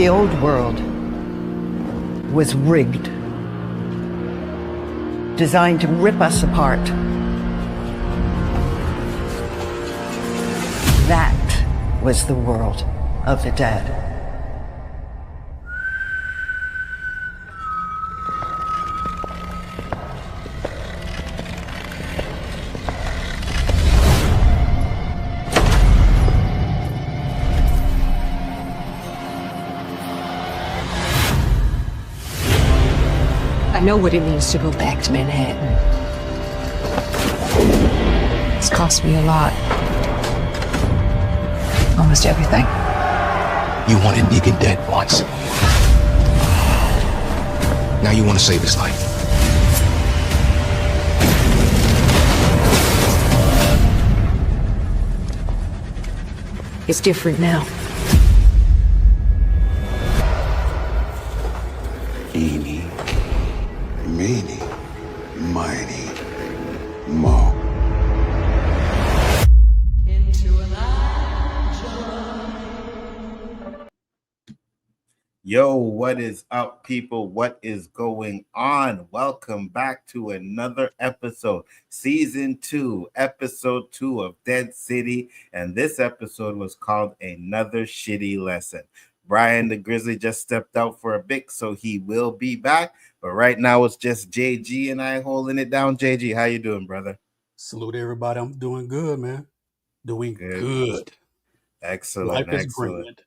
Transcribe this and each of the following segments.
The old world was rigged, designed to rip us apart. That was the world of the dead. I know what it means to go back to Manhattan. It's cost me a lot. Almost everything. You wanted Negan dead once. Now you want to save his life. It's different now. Eeny, meeny, miny, mo. Yo, what is up, people? What is going on? Welcome back to another episode, season 2, episode 2 of Dead City. And this episode was called Another Shitty Lesson. Brian the Grizzly just stepped out for a bit, so he will be back. But right now it's just JG and I holding it down. JG, how you doing, brother? Salute everybody. I'm doing good, man. Doing good. Excellent. Life is Excellent. grand.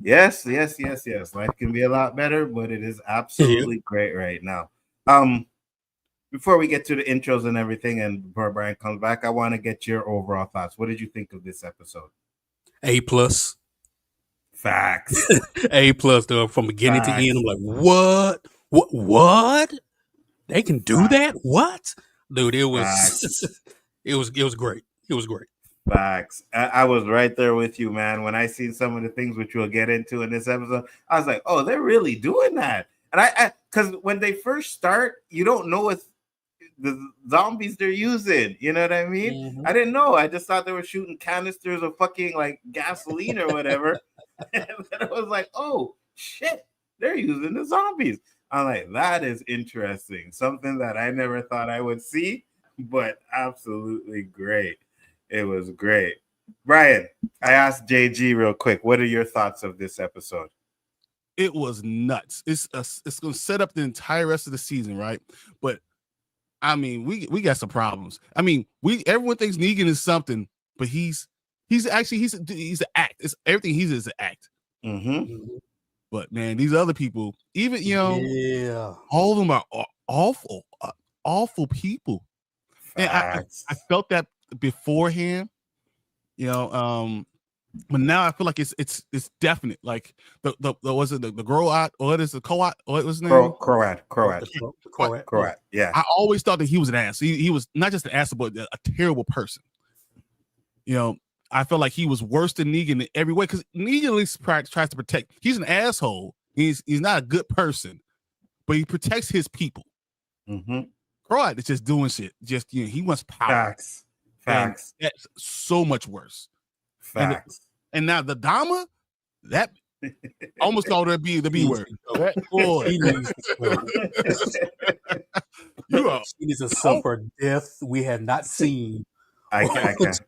Yes. Life can be a lot better, but it is absolutely great right now. Before we get to the intros and everything, and before Brian comes back, I want to get your overall thoughts. What did you think of this episode? A+. Facts. A+, though, from beginning to end. I'm like, what? They can do that? What? Dude, it was it was great. It was great. Facts. I was right there with you, man. When I seen some of the things which we'll get into in this episode, I was like, oh, they're really doing that. And I because when they first start, you don't know if the zombies they're using. You know what I mean? Mm-hmm. I didn't know. I just thought they were shooting canisters of fucking like gasoline or whatever. And then I was like, oh shit, they're using the zombies. I'm like, that is interesting. Something that I never thought I would see, but absolutely great. It was great. Brian, I asked JG real quick, what are your thoughts of this episode? It was nuts. It's going to set up the entire rest of the season, right? But I mean, we got some problems. I mean, everyone thinks Negan is something, but he's an act. It's everything he's is an act. Mm-hmm. But man, these other people, even all of them are awful people. And I felt that beforehand, but now I feel like it's definite. Like the was it the Groat, or what is the Coat? What was his name? Croat. Yeah. I always thought that he was an ass. He was not just an ass, but a terrible person. I felt like he was worse than Negan in every way, because Negan at least tries to protect. He's an asshole. He's not a good person, but he protects his people. Mm-hmm. Croat is just doing shit. Just he wants power. Facts. And that's so much worse. Facts. And now the Dama, that almost called her the B word. That boy, she needs to suffer death we have not seen. I can't.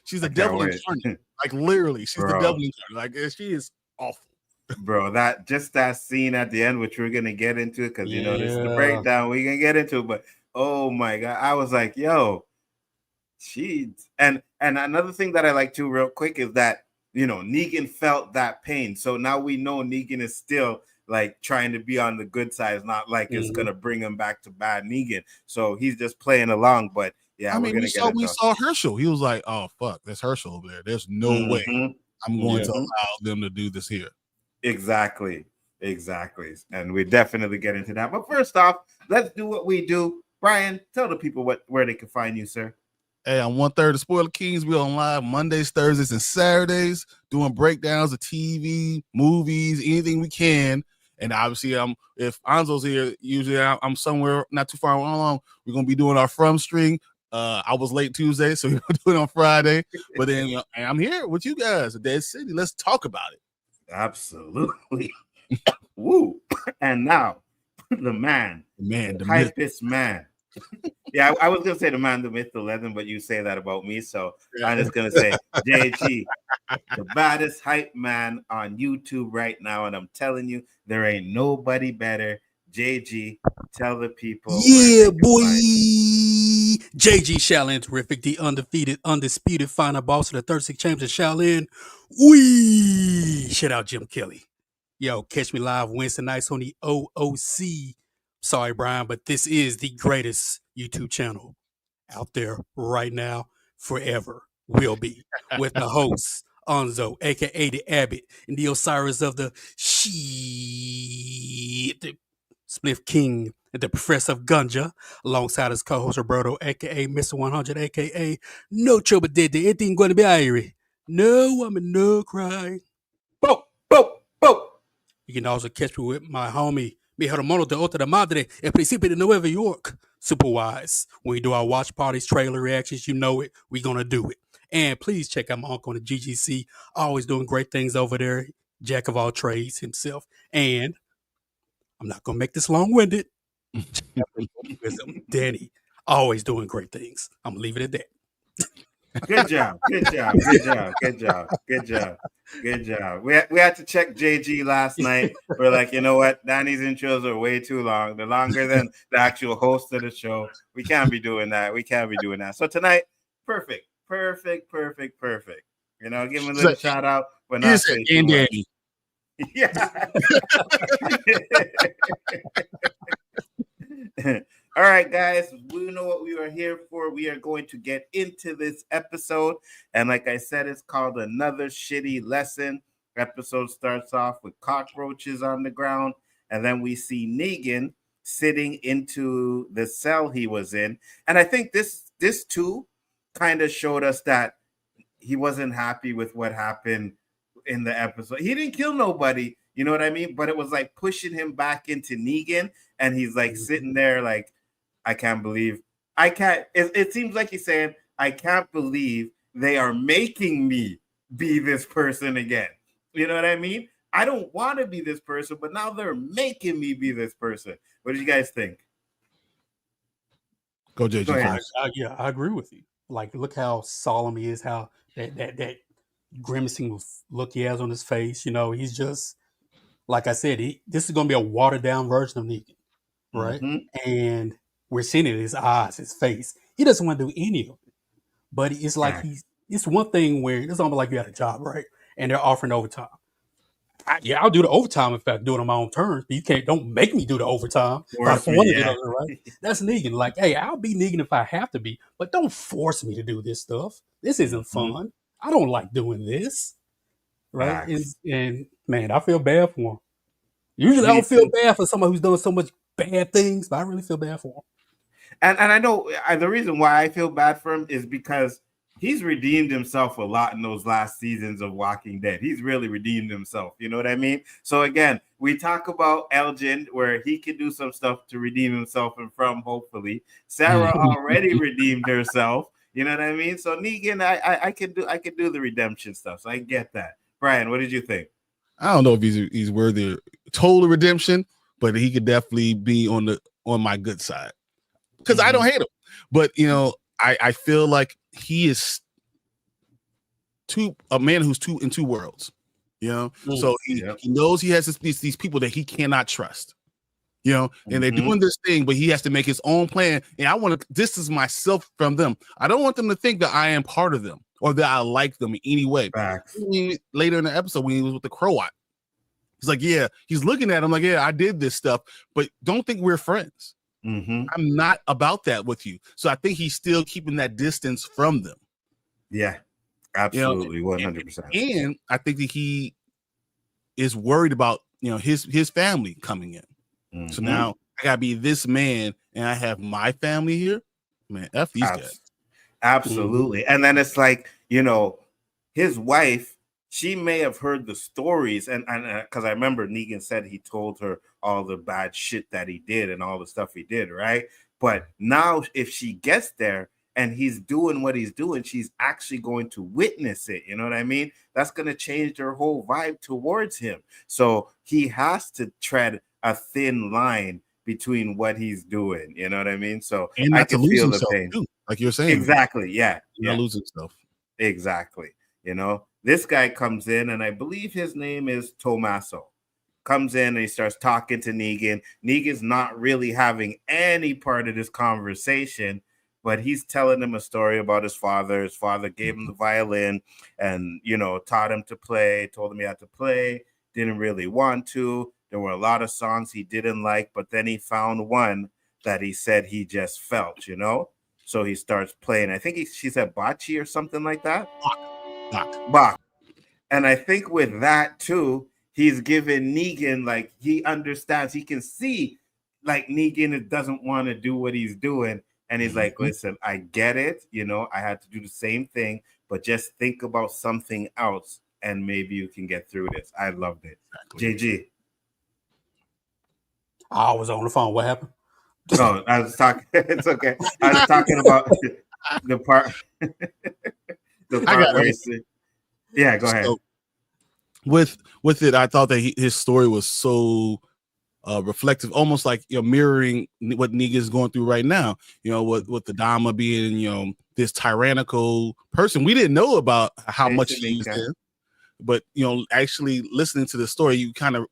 She's a devil incarnate. Like literally, she's the devil incarnate. Like she is awful. Bro, that scene at the end, which we're gonna get into, because this is the breakdown. We're gonna get into it, but oh my god, I was like, yo, and another thing that I like too, real quick, is that Negan felt that pain. So now we know Negan is still like trying to be on the good side. It's not like it's gonna bring him back to bad Negan. So he's just playing along. But yeah, we saw Herschel. He was like, oh fuck, there's Herschel over there. There's no way I'm going to allow them to do this here. Exactly. And we definitely get into that. But first off, let's do what we do. Brian, tell the people where they can find you, sir. Hey, I'm 1/3 of Spoiler Kings. We're on live Mondays, Thursdays, and Saturdays, doing breakdowns of TV, movies, anything we can. And obviously, if Nzo's here, usually I'm somewhere not too far along. We're gonna be doing our From String. I was late Tuesday, so we're gonna do it on Friday. But then I'm here with you guys at Dead City. Let's talk about it. Absolutely. Woo. And now, the man, the hypest man. Yeah, I was going to say the man, the myth, the legend, but you say that about me. So I'm just going to say JG, the baddest hype man on YouTube right now. And I'm telling you, there ain't nobody better. JG, tell the people. Yeah, boy. JG Shaolin Terrific, the undefeated, undisputed final boss of the 36 Chambers of Shaolin. Wee! Shout out Jim Kelly. Yo, catch me live Wednesday nights on the OOC. Sorry, Brian, but this is the greatest YouTube channel out there right now, forever will be, with the host, Nzo, aka the Abbott, and the Osiris of the shit, Spliff King, and the Professor of Gunja, alongside his co-host Roberto, aka Mr. 100, aka No Trouble Did the Anything Gonna Be Irie. No woman, no cry. Boop, boop, boop. You can also catch me with my homie, mi hermano de otra madre, el príncipe de Nueva York, Superwise. When we do our watch parties, trailer reactions, you know it, we gonna do it. And please check out my uncle on the GGC, always doing great things over there, jack of all trades himself. And I'm not gonna make this long-winded. Danny, always doing great things. I'm gonna leave it at that. Good job. Good job. Good job. Good job. Good job. Good job. We had to check JG last night. We're like, you know what? Danny's intros are way too long. They're longer than the actual host of the show. We can't be doing that. We can't be doing that. So tonight, perfect. Perfect. Perfect. Perfect. You know, give him a little shout out. But not say too much. Danny. Yeah. All right, guys, we know what we are here for. We are going to get into this episode. And like I said, it's called Another Shitty Lesson. Episode starts off with cockroaches on the ground. And then we see Negan sitting into the cell he was in. And I think this too kind of showed us that he wasn't happy with what happened in the episode. He didn't kill nobody, you know what I mean? But it was like pushing him back into Negan. And he's like sitting there like, I can't believe it seems like he's saying, I can't believe they are making me be this person again. You know what I mean? I don't want to be this person, but now they're making me be this person. What do you guys think? Go, JJ. Go ahead. I agree with you. Like, look how solemn he is, how that grimacing look he has on his face. You know, he's just, like I said, this is going to be a watered down version of Negan, right? Mm-hmm. And we're seeing it in his eyes, his face. He doesn't want to do any of it. But it's like it's one thing where it's almost like you had a job, right? And they're offering overtime. I'll do the overtime if I do it on my own terms. But don't make me do the overtime. Right? That's Negan. Like, hey, I'll be Negan if I have to be, but don't force me to do this stuff. This isn't fun. Mm-hmm. I don't like doing this. Right? And man, I feel bad for him. Usually I don't feel bad for somebody who's done so much bad things, but I really feel bad for him. And I know the reason why I feel bad for him is because he's redeemed himself a lot in those last seasons of Walking Dead. He's really redeemed himself. You know what I mean? So again, we talk about Elgin, where he can do some stuff to redeem himself and from, hopefully. Sarah already redeemed herself. You know what I mean? So Negan, I can do the redemption stuff. So I get that. Brian, what did you think? I don't know if he's worthy of total redemption, but he could definitely be on my good side. Because I don't hate him. But I feel like he is a man who's in two worlds. So he knows he has these people that he cannot trust. And they're doing this thing, but he has to make his own plan. And I want to distance myself from them. I don't want them to think that I am part of them or that I like them in any way. Later in the episode, when he was with the Croat, he's like, yeah, he's looking at him like, yeah, I did this stuff, but don't think we're friends. I'm not about that with you. So I think he's still keeping that distance from them. Yeah, absolutely. 100%. And I think that he is worried about, his family coming in. So now I gotta be this man and I have my family here. Man, F these guys. Absolutely. And then it's like, his wife, she may have heard the stories, and because I remember Negan said he told her all the bad shit that he did and all the stuff he did, right? But now if she gets there, and he's doing what he's doing, she's actually going to witness it. You know what I mean? That's going to change their whole vibe towards him. So he has to tread a thin line between what he's doing. You know what I mean? So And I not to can lose feel the himself, pain. too, like you're saying. Exactly. Yeah. Not lose himself. Exactly. You know, this guy comes in, and I believe his name is Tommaso. Comes in and he starts talking to Negan. Negan's not really having any part of this conversation, but he's telling him a story about his father. His father gave him the violin and, you know, taught him to play, told him he had to play, didn't really want to. There were a lot of songs he didn't like, but then he found one that he said he just felt, you know? So he starts playing. I think she said Bocce or something like that. Bach. And I think with that too, he's giving Negan, like, he understands, he can see like Negan doesn't want to do what he's doing. And he's like, listen, I get it. You know, I had to do the same thing, but just think about something else and maybe you can get through this. I loved it. JG. I was on the phone. What happened? No, I was talking. It's okay. I was talking about the part. The part where yeah, go ahead. So, with it, I thought that his story was so reflective, almost like, you know, mirroring what Negan is going through right now. You know, with the Dama being, you know, this tyrannical person. We didn't know about how much he was in, but, you know, actually listening to the story, you kind of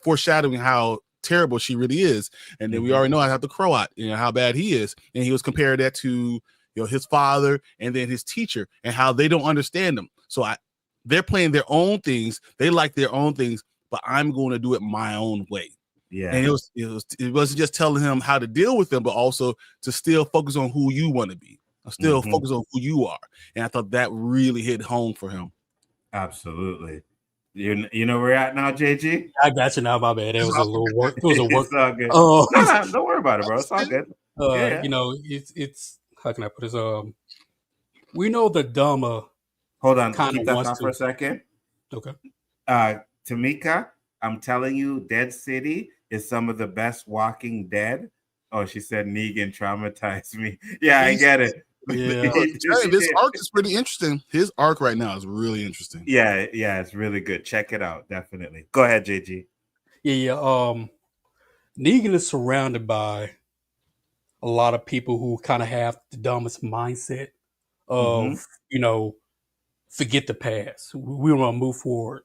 foreshadowing how terrible she really is. And then we already know how the Croat, you know, how bad he is. And he was comparing that to, you know, his father and then his teacher and how they don't understand him. So they're playing their own things. They like their own things, but I'm going to do it my own way. Yeah. And it wasn't just telling him how to deal with them, but also to still focus on who you want to be. Still focus on who you are. And I thought that really hit home for him. Absolutely. You know where we're at now, JG? I got you now. My bad. It was a little work. It was a work. It's all good. No, don't worry about it, bro. It's all good. You know, it's how can I put this? We know the Dama. Hold on, keep that thought for a second. Okay. Tamika, I'm telling you, Dead City is some of the best Walking Dead. Oh, she said Negan traumatized me. Yeah, I get it. Yeah. This arc is pretty interesting. His arc right now is really interesting. Yeah, it's really good. Check it out, definitely. Go ahead, JG. Yeah. Negan is surrounded by a lot of people who kind of have the dumbest mindset of, you know, forget the past. We want to move forward,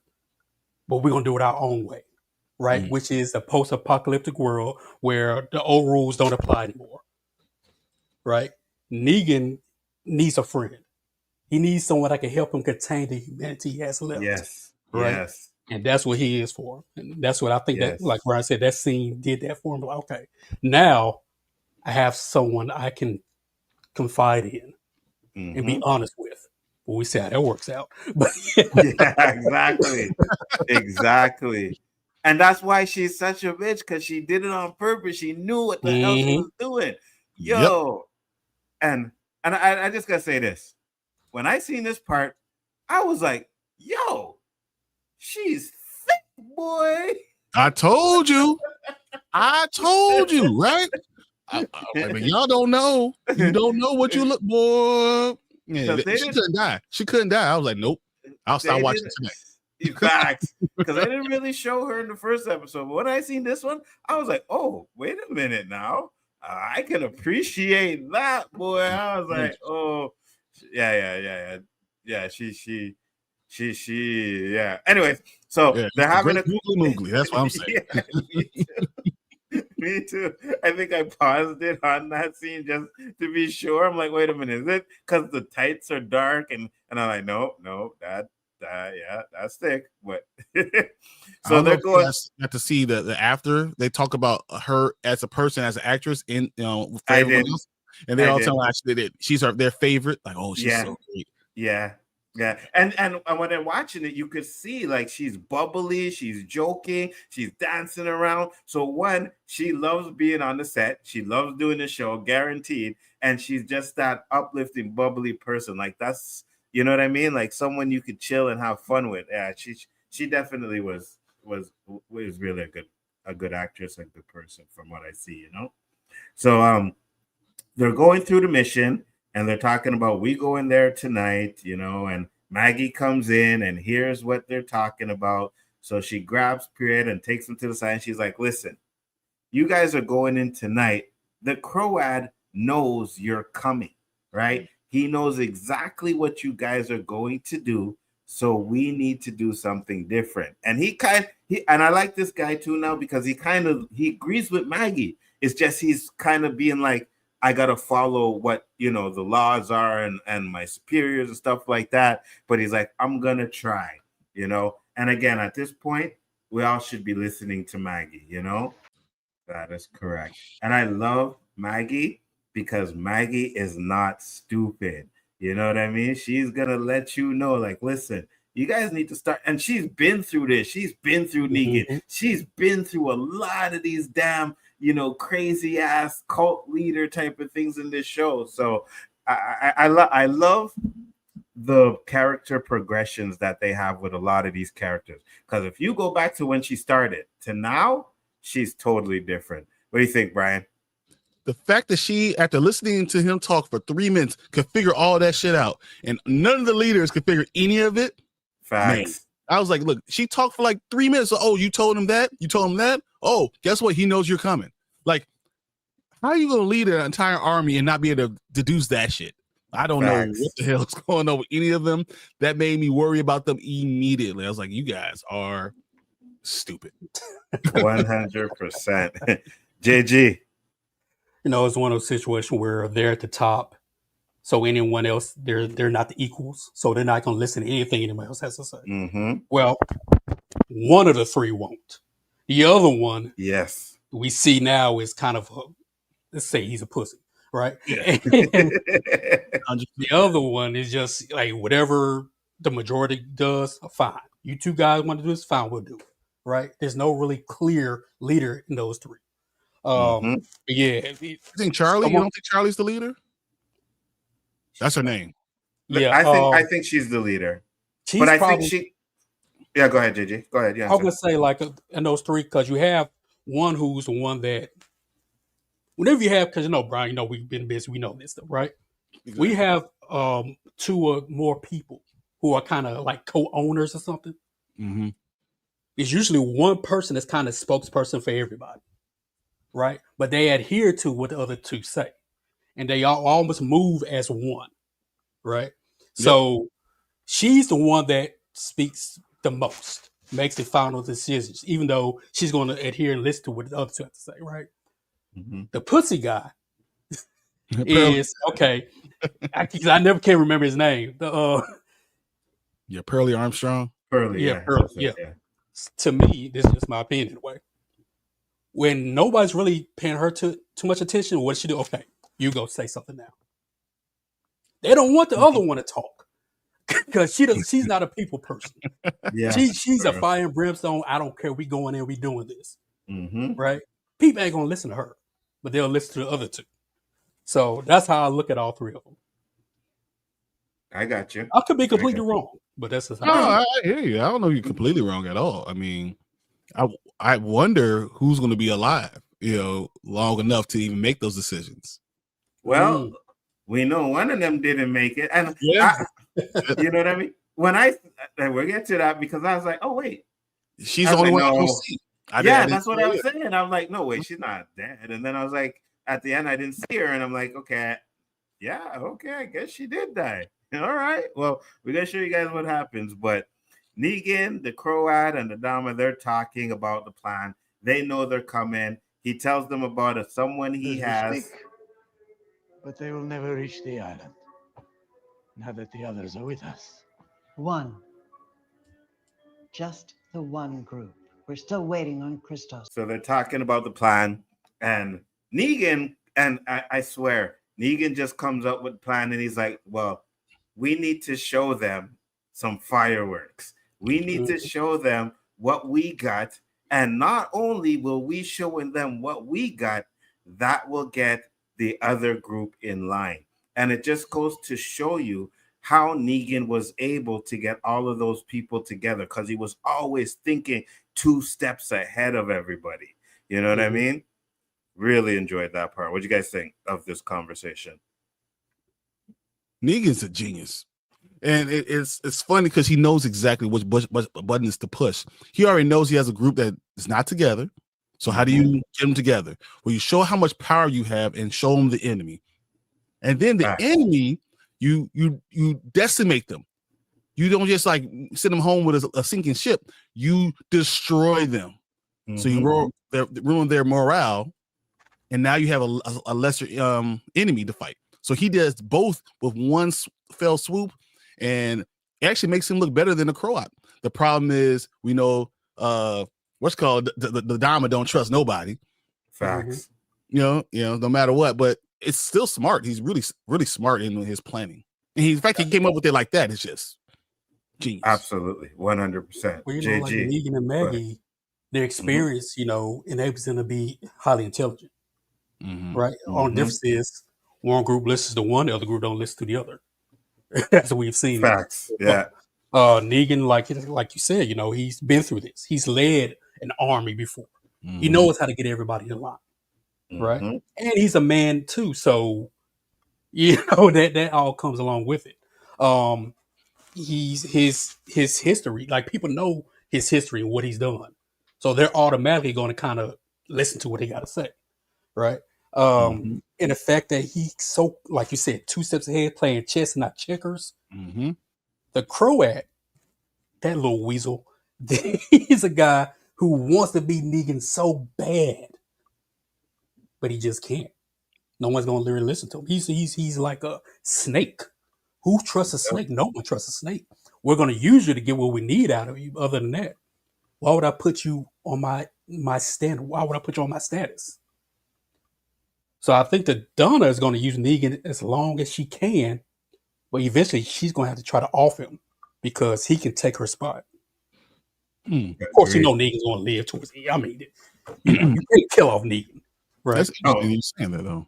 but we're going to do it our own way, right? Which is a post-apocalyptic world where the old rules don't apply anymore, right? Negan needs a friend. He needs someone that can help him contain the humanity he has left. Yes. Right? Yes. And that's what he is for. And that's what I think that, like Ryan said, that scene did that for him. Like, okay, now I have someone I can confide in and be honest with. Well, we see how that works out. But yeah, exactly. Exactly. And that's why she's such a bitch, because she did it on purpose. She knew what the hell she was doing. Yo. And I just gotta say this. When I seen this part, I was like, yo, she's thick, boy. I told you, right? I mean, y'all don't know. You don't know what you look, boy. Yeah, she couldn't die. She couldn't die. I was like, nope. I'll stop watching tonight. Facts. Because I didn't really show her in the first episode. But when I seen this one, I was like, oh, wait a minute now. I can appreciate that, boy. I was like, oh, yeah. She, yeah. Anyways, so they're having a moogly. That's what I'm saying. Me too. I think I paused it on that scene just to be sure. I'm like, wait a minute, is it because the tights are dark? And I'm like, no, that's thick. But so they're going. Got to see the after they talk about her as a person, as an actress in for I everyone did. else, and they all tell her that she's their favorite. Like, oh, she's so great. Yeah. And when they're watching it, you could see like she's bubbly, she's joking, she's dancing around. So one, she loves being on the set, she loves doing the show, guaranteed, and she's just that uplifting, bubbly person. Like that's, you know what I mean? Like someone you could chill and have fun with. Yeah, she definitely was really a good actress, a good person from what I see, you know. So they're going through the mission. and they're talking about we go in there tonight, you know, and Maggie comes in and hears what they're talking about. So she grabs Period and takes him to the side. And she's like, listen, you guys are going in tonight. The Croat knows you're coming, right? He knows exactly what you guys are going to do. So we need to do something different. And and I like this guy too now because he agrees with Maggie. It's just he's kind of being like, I gotta follow what the laws are and my superiors and stuff like that. But he's like, I'm gonna try, And again, at this point, we all should be listening to Maggie, That is correct. And I love Maggie because Maggie is not stupid. You know what I mean? She's gonna let you know, like, listen, you guys need to start. And she's been through this. She's been through Negan. She's been through a lot of these damn, crazy ass cult leader type of things in this show. So I love the character progressions that they have with a lot of these characters. Because if you go back to when she started to now, she's totally different. What do you think, Brian? The fact that she, after listening to him talk for 3 minutes, could figure all that shit out, and none of the leaders could figure any of it. Facts. Man, I was like, look, she talked for like 3 minutes. So, oh, you told him that? You told him that? Oh, guess what? He knows you're coming. Like, how are you going to lead an entire army and not be able to deduce that shit? I don't know what the hell is going on with any of them. That made me worry about them immediately. I was like, you guys are stupid. 100%. JG. It's one of those situations where they're at the top, so anyone else, they're not the equals, so they're not going to listen to anything anyone else has to say. Mm-hmm. Well, one of the three won't. The other one, yes, we see now is kind of, let's say he's a pussy, right? Yeah. And the other one is just like whatever the majority does, fine. You two guys want to do this, fine, we'll do it, right? There's no really clear leader in those three. Yeah. You think Charlie? You don't think Charlie's the leader? That's her name. Yeah, I think she's the leader. But I think she. Yeah, go ahead, JJ. Go ahead. Yeah, I'm gonna say like in those three because you have one who's the one that whenever you have, because Brian, we've been busy, we know this stuff, right? Exactly. We have two or more people who are kind of like co-owners or something. Mm-hmm. It's usually one person that's kind of spokesperson for everybody. Right, but they adhere to what the other two say, and they all almost move as one. Right, yep. So she's the one that speaks the most, makes the final decisions, even though she's going to adhere and listen to what the other two have to say. Right, The pussy guy is okay. I never can remember his name. Pearly Armstrong. Pearly, Pearly. Yeah. To me, this is just my opinion anyway. When nobody's really paying her too much attention, what does she do? Okay, you go say something now. They don't want the other one to talk because she's not a people person. Yeah, she's a fire and brimstone. I don't care. We going in, we doing this. Right? People ain't gonna listen to her, but they'll listen to the other two. So that's how I look at all three of them. I got you. I could be completely wrong, but that's just how I hear you. I don't know if you're completely wrong at all. I mean, I wonder who's going to be alive, long enough to even make those decisions. Well, we know one of them didn't make it, and you know what I mean. When we'll get to that because I was like, oh wait, she's the only one I don't see. That's what I was saying. I was like, no way, she's not dead. And then I was like, at the end, I didn't see her, and I'm like, okay, I guess she did die. All right, well, we're gonna show you guys what happens, but. Negan, the Croat, and the Dama, they're talking about the plan. They know they're coming. He tells them about someone he has. But they will never reach the island. Now that the others are with us. One. Just the one group. We're still waiting on Christos. So they're talking about the plan. And Negan, and I swear, Negan just comes up with a plan and he's like, well, we need to show them some fireworks. We need to show them what we got. And not only will we show them what we got, that will get the other group in line. And it just goes to show you how Negan was able to get all of those people together because he was always thinking 2 steps ahead of everybody. You know what I mean? Really enjoyed that part. What do you guys think of this conversation? Negan's a genius. And it's funny because he knows exactly which buttons to push. He already knows he has a group that is not together. So how do you get them together? Well, you show how much power you have and show them the enemy. And then the enemy, you decimate them. You don't just like send them home with a sinking ship. You destroy them. So you ruin their morale. And now you have a lesser enemy to fight. So he does both with one fell swoop, and it actually makes him look better than the Croat. The problem is, we know what's called the Dama don't trust nobody. Facts. You know, no matter what, but it's still smart. He's really, really smart in his planning. And the fact he came up with it like that is just genius. Absolutely, 100%. Well, you know, like Negan and Maggie, their experience, you know, enables them to be highly intelligent. Right? On differences, one group listens to one, the other group don't listen to the other. That's what we've seen. Facts. Yeah. Negan, like you said, you know, he's been through this. He's led an army before. He knows how to get everybody in line. Right? And he's a man too, so you know that all comes along with it. He's his history, like people know his history and what he's done. So they're automatically going to kind of listen to what he got to say. Right? And the fact that he's so, like you said, 2 steps ahead, playing chess and not checkers. The Croat, that little weasel, he's a guy who wants to be Negan so bad, but he just can't. No one's gonna really listen to him. He's like a snake. Who trusts a snake? No one trusts a snake. We're gonna use you to get what we need out of you. Other than that, why would I put you on my standard? Why would I put you on my status? So I think that Donna is going to use Negan as long as she can, but eventually she's going to have to try to off him because he can take her spot. Of course, you know Negan's going to live towards the end. I mean, you can't kill off Negan, right? That's interesting you saying that though.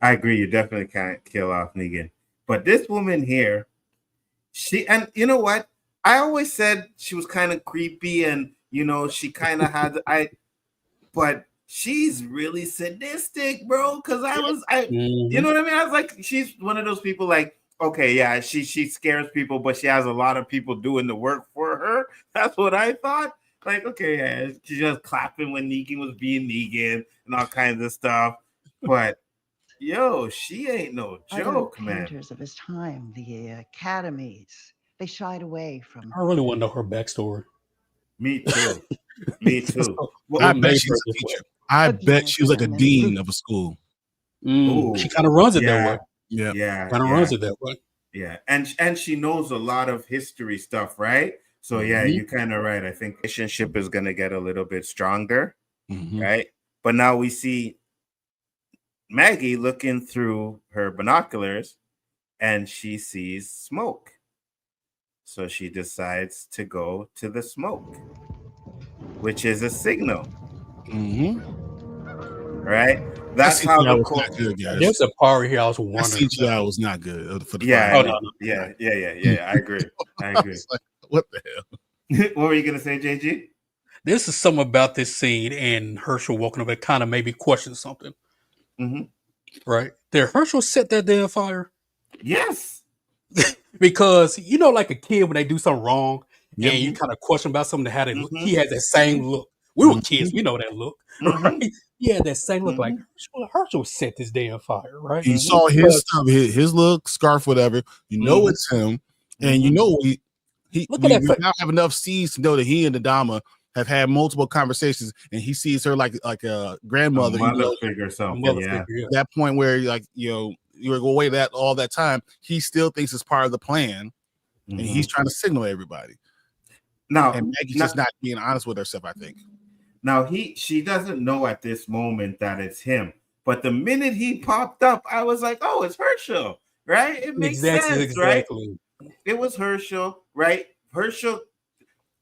I agree. You definitely can't kill off Negan, but this woman here, and you know what? I always said she was kind of creepy, and you know she kind of had but. She's really sadistic, bro. Because you know what I mean? I was like, she's one of those people like, okay, yeah, she scares people, but she has a lot of people doing the work for her. That's what I thought. Like, okay, yeah, she's just clapping when Negan was being Negan and all kinds of stuff. But yo, she ain't no joke, man. Painters of his time, the academies, they shied away from. I really want to know her backstory. Me too. Me too. Well, I bet she's a teacher. I bet she was like a dean of a school. She kind of runs it that way. Yeah. Kind of runs it that way. Yeah. And she knows a lot of history stuff, right? So yeah, you're kind of right. I think relationship is gonna get a little bit stronger, right? But now we see Maggie looking through her binoculars and she sees smoke. So she decides to go to the smoke, which is a signal. Right? That's how there's a part here I was wondering. CGI was not good for the yeah. I agree. Like, what the hell? What were you gonna say, JG? This is something about this scene and Herschel walking up. It kind of made me question something. Right? Did Herschel set that damn fire? Yes. Because you know, like a kid when they do something wrong and you kind of question about something, how they look. He has that same look. We were kids, we know that look. Right? He had that same look like Herschel set this damn fire, right? You saw his stuff, his look, scarf, whatever. You know it's him, and you know we now have enough seeds to know that he and the Dama have had multiple conversations, and he sees her like a grandmother, figure, something. That point where you were away that all that time, he still thinks it's part of the plan, and he's trying to signal everybody. Now, and Maggie's just not being honest with herself, I think. Now she doesn't know at this moment that it's him, but the minute he popped up, I was like, "Oh, it's Herschel, right?" It makes sense, right? It was Herschel, right? Herschel.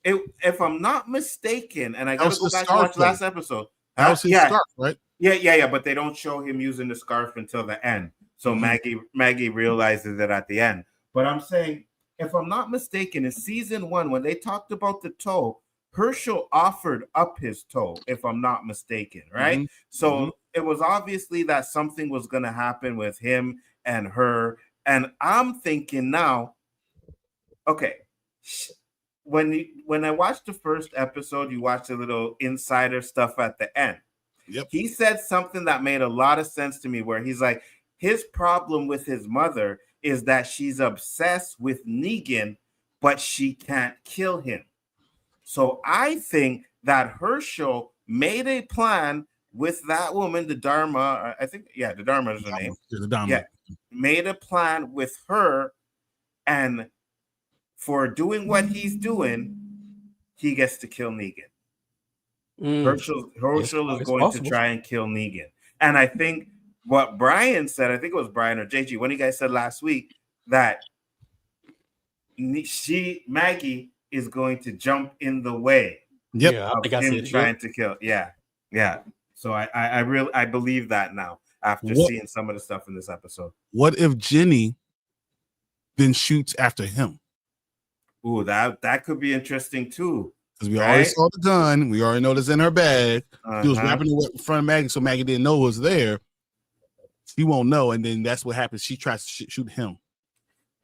If I'm not mistaken, and I gotta go back to watch last episode. That was his scarf, right? Yeah. But they don't show him using the scarf until the end. So Maggie realizes it at the end. But I'm saying, if I'm not mistaken, in season 1, when they talked about the toe, Herschel offered up his toe, if I'm not mistaken, right? So it was obviously that something was going to happen with him and her. And I'm thinking now, okay, when I watched the first episode, you watched a little insider stuff at the end. Yep. He said something that made a lot of sense to me, where he's like, his problem with his mother is that she's obsessed with Negan, but she can't kill him. So I think that Herschel made a plan with that woman, the Dharma. I think, yeah, the Dharma is her name. The Dharma. Yeah, made a plan with her, and for doing what he's doing, he gets to kill Negan. Herschel is going to try and kill Negan. And I think what Brian said, I think it was Brian or JG, one of you guys said last week that Maggie is going to jump in the way of him trying to kill. Yeah. So I believe that now after seeing some of the stuff in this episode. What if Jenny then shoots after him? Ooh, that could be interesting too. Because we already saw the gun. We already know that's in her bag. He was wrapping it in front of Maggie, so Maggie didn't know it was there. She won't know, and then that's what happens. She tries to shoot him.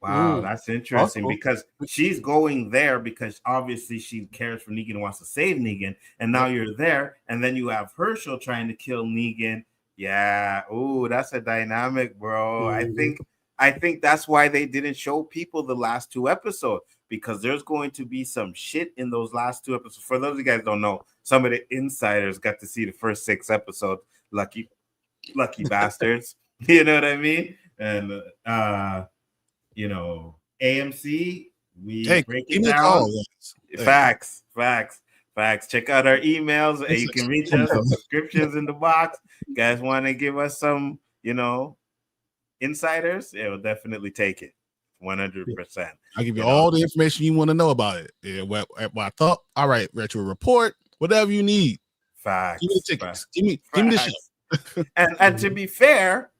Wow, that's interesting because she's going there because obviously she cares for Negan and wants to save Negan. And now you're there, and then you have Herschel trying to kill Negan. Yeah. Ooh, that's a dynamic, bro. I think that's why they didn't show people the last 2 episodes, because there's going to be some shit in those last 2 episodes. For those of you guys don't know, some of the insiders got to see the first 6 episodes. Lucky bastards. You know what I mean? And you know, AMC, we break it down. Facts. Check out our emails. You can reach us. Subscriptions in the box. You guys want to give us some, you know, insiders? It will definitely take it. 100%. I'll give you all the information you want to know about it. Yeah, what I thought. All right, retro report, whatever you need. Facts. Give me the tickets. Give me the shit. and to be fair,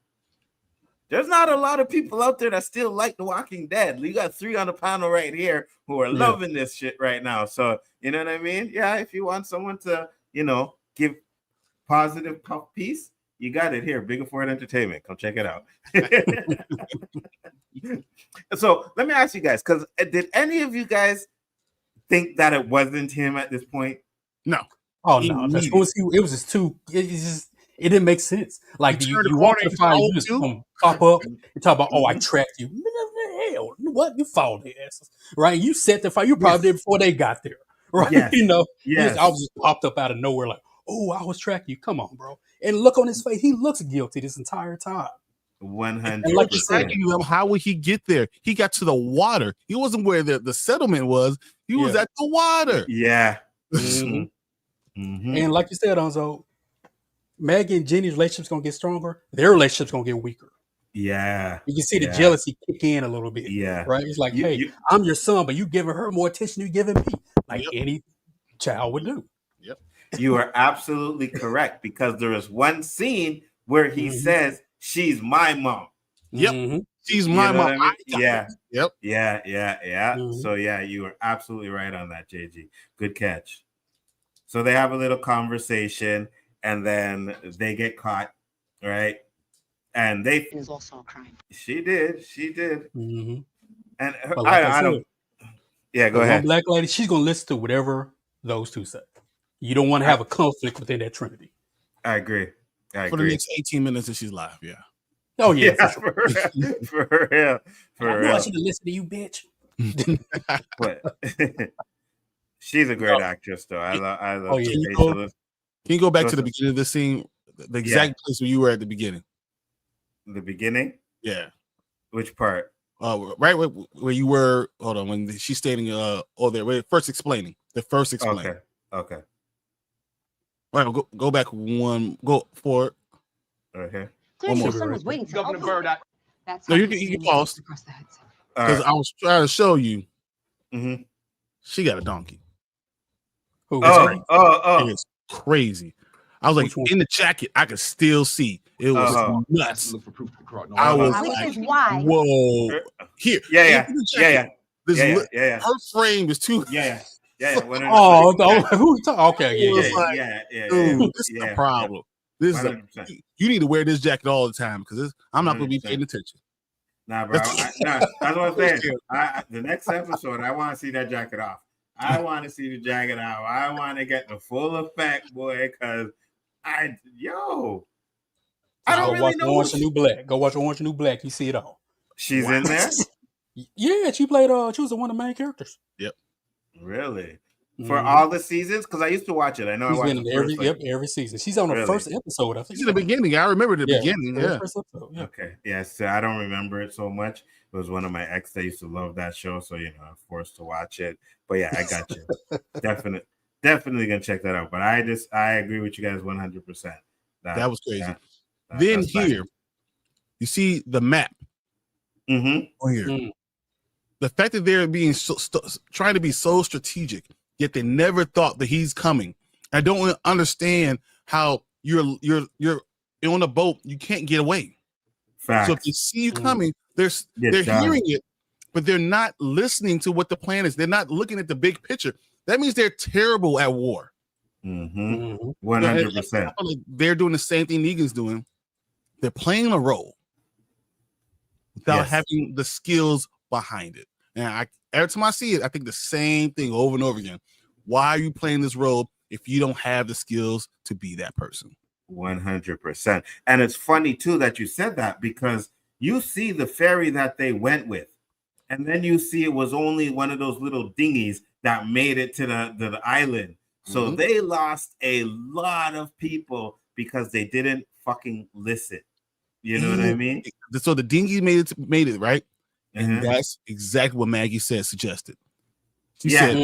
there's not a lot of people out there that still like The Walking Dead. You got 3 on the panel right here who are loving this shit right now. So, you know what I mean? Yeah, if you want someone to, you know, give positive puff piece, you got it here. Bigger Ford Entertainment. Come check it out. So let me ask you guys, because did any of you guys think that it wasn't him at this point? No. Oh, no. It was just too... It didn't make sense. Like you walk to the fire, you just pop up and talk about, I tracked you. Hell, what? You followed their asses, right? You set the fire. You probably did before they got there, right? Yes. You know, yes. I was just popped up out of nowhere, like, I was tracking you. Come on, bro. And look on his face. He looks guilty this entire time. 100%. Like you said, how would he get there? He got to the water. He wasn't where the settlement was. He was at the water. Yeah. And like you said, Nzo, Maggie and Jenny's relationship's gonna get stronger. Their relationship's gonna get weaker. Yeah. You can see the jealousy kick in a little bit. Yeah. Right? It's like, I'm your son, but you giving her more attention than you giving me. Like any child would do. Yep. You are absolutely correct, because there is one scene where he says, "She's my mom." Yep. She's my mom. I mean? Yeah. Yep. Yeah. So yeah, you are absolutely right on that, JG. Good catch. So they have a little conversation, and then they get caught, right? And it was also a crime. She did. Mm-hmm. And I don't. Yeah, go ahead. Black lady, she's gonna listen to whatever those two say. You don't want to have a conflict within that trinity. I agree. For the next 18 minutes that she's live, yeah. Oh yeah, for real. I want you to listen to you, bitch. But she's a great actress, though. I love. Can you go back to the beginning of the scene, the exact place where you were at the beginning? The beginning? Yeah. Which part? Right where you were. Hold on, when she's stating, there. First explaining. Okay. All right, go back one. Go forward. Okay. Clearly, your son was waiting to Governor Bird. No, you can pause. Because I was trying to show you. Mm-hmm. She got a donkey. It's crazy. I was like, in the jacket, I could still see it was nuts. I was like, whoa. Here. Yeah. Her frame is too. Yeah. Who? Okay. Yeah. Dude, this is a problem. You need to wear this jacket all the time, because I'm not going to be paying attention. Nah, bro. That's what I'm saying. The next episode, I want to see that jacket off. I want to see the jacket off. I want to get the full effect, boy, because I don't really know. Orange and New Black. Go watch Orange and New Black. You see it all. She's in there? Yeah, she played. She was one of the main characters. Yep. Really? For all the seasons? Because I used to watch it. I know She's I watched been in every season. She's on the first episode, I think. She's in the beginning. I remember the beginning. Yeah. First episode, yeah. Okay. Yeah, so I don't remember it so much. It was one of my ex that used to love that show, so I'm forced to watch it. But yeah, I got you. Definitely gonna check that out. But I agree with you guys 100%. That was crazy. Then here, you see the map. On here. The fact that they're being trying to be so strategic, yet they never thought that he's coming. I don't understand how you're on a boat, you can't get away. Facts. So if they see you coming, they're hearing it, but they're not listening to what the plan is. They're not looking at the big picture. That means they're terrible at war. 100%. They're doing the same thing Negan's doing. They're playing a role without having the skills behind it. And every time I see it, I think the same thing over and over again. Why are you playing this role if you don't have the skills to be that person? 100%. And it's funny too that you said that, because you see the ferry that they went with, and then you see it was only one of those little dinghies that made it to the island. So they lost a lot of people because they didn't fucking listen. You know what I mean? So the dinghy made it right, and that's exactly what Maggie suggested. She said,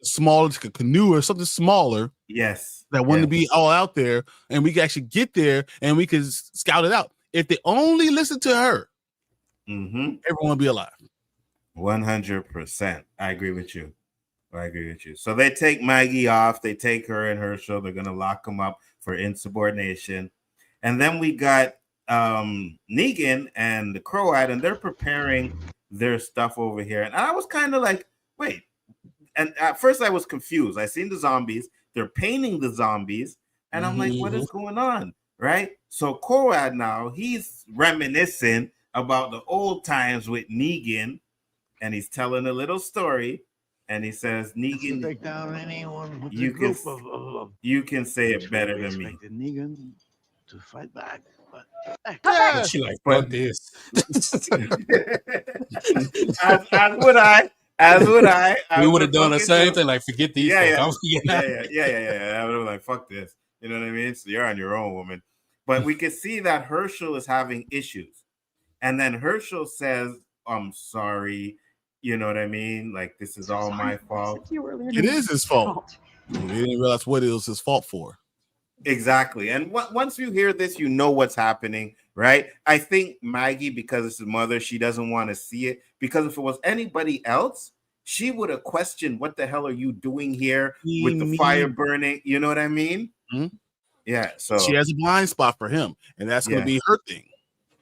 smaller, like a canoe or something smaller. Yes, that wanted to be all out there, and we could actually get there and we could scout it out. If they only listen to her, everyone will be alive. 100%. I agree with you. So they take Maggie off. They take her and Herschel. They're gonna lock them up for insubordination, and then we got Negan and the Croat, and they're preparing their stuff over here. And I was kind of like, wait. And at first I was confused. I seen the zombies. They're painting the zombies, and I'm like, what is going on? Right? So Croat now, he's reminiscing about the old times with Negan, and he's telling a little story. And he says, Negan, take down anyone with you can say it better than me. Negan to fight back, but she like, fuck this. as would I. We would have done the same thing. Like, forget these. Yeah. I would have like, fuck this. You know what I mean? So you're on your own, woman. But we can see that Herschel is having issues, and then Herschel says, "I'm sorry." You know what I mean? Like, this is all my fault. It is his fault. He didn't realize what it was his fault for. Exactly. And once you hear this, you know what's happening, right? I think Maggie, because it's his mother, she doesn't want to see it. Because if it was anybody else, she would have questioned, what the hell are you doing here with the fire burning? You know what I mean? Yeah. So she has a blind spot for him, and that's going to be her thing.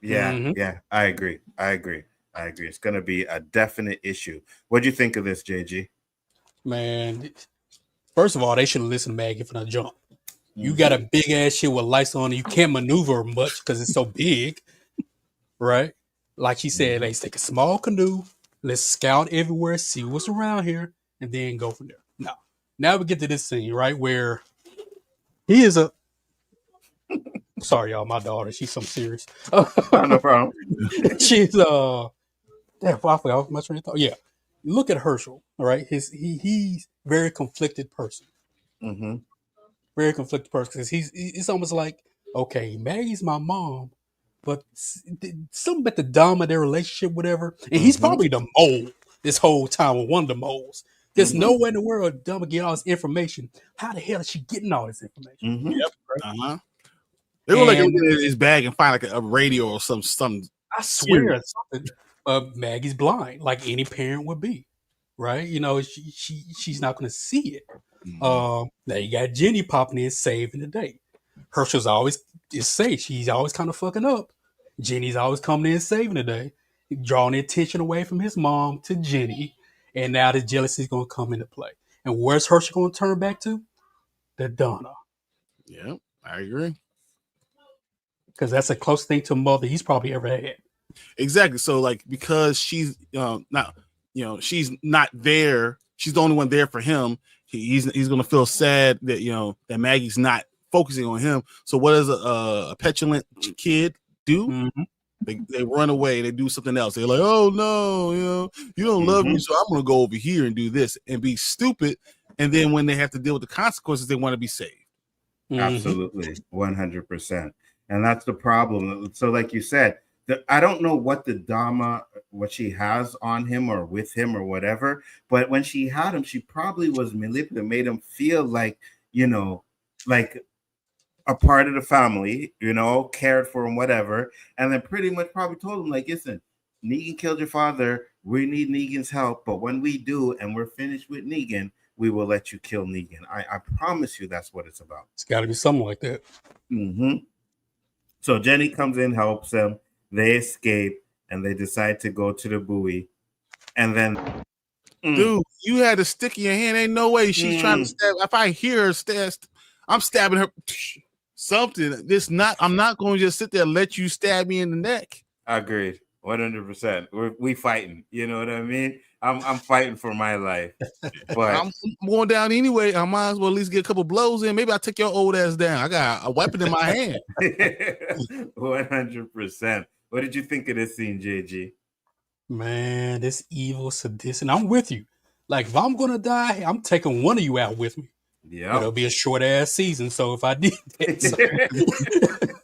Yeah. I agree. It's going to be a definite issue. What do you think of this, JG? Man, first of all, they should have listened to Maggie from the jump. You got a big ass shit with lights on, and you can't maneuver much because it's so big, right? Like she said, let's take a small canoe, let's scout everywhere, see what's around here, and then go from there. Now we get to this scene, right, where he is a... Sorry, y'all, my daughter, she's something serious. No problem. She's I forgot my train of thought. Yeah, look at Herschel. All right, he's very conflicted person. Very conflicted person, because it's almost like, okay, Maggie's my mom, but something about the dom of their relationship, whatever. And he's probably the mole this whole time, or one of the moles. There's nowhere in the world Dom get all this information. How the hell is she getting all this information? Yep. They were like in his bag and find like a radio or some. I swear, something. Maggie's blind, like any parent would be, right? You know, she's not going to see it. Now you got Jenny popping in, saving the day. Herschel's always she's always kind of fucking up. Jenny's always coming in, saving the day, drawing the attention away from his mom to Jenny, and now the jealousy is going to come into play. And where's Herschel going to turn back to? The Donna. Yeah, I agree. Because that's the closest thing to mother he's probably ever had. Exactly. So like because she's not, she's not there. She's the only one there for him. He's gonna feel sad that that Maggie's not focusing on him. So what does a petulant kid do? Mm-hmm. They run away. They do something else. They're like, oh no, you don't love me, so I'm gonna go over here and do this and be stupid. And then when they have to deal with the consequences, they want to be saved. Absolutely, 100%. And that's the problem. So, like you said, I don't know what the Dama, what she has on him or with him or whatever, but when she had him, she probably was manipulative, made him feel like, like a part of the family, cared for him, whatever. And then pretty much probably told him, like, listen, Negan killed your father. We need Negan's help. But when we do, and we're finished with Negan, we will let you kill Negan. I promise you that's what it's about. It's got to be something like that. So Jenny comes in, helps them. They escape, and they decide to go to the buoy. And then... Dude, you had a stick in your hand. Ain't no way she's trying to stab. If I hear her stab, I'm stabbing her. Something. I'm not going to just sit there and let you stab me in the neck. Agreed. 100%. We fighting. You know what I mean? I'm fighting for my life. But I'm going down anyway. I might as well at least get a couple blows in. Maybe I'll take your old ass down. I got a weapon in my hand. 100%. What did you think of this scene, JG? Man, this evil sadistic. I'm with you. Like, if I'm gonna die, I'm taking one of you out with me. Yeah, it'll be a short ass season. So if I did that,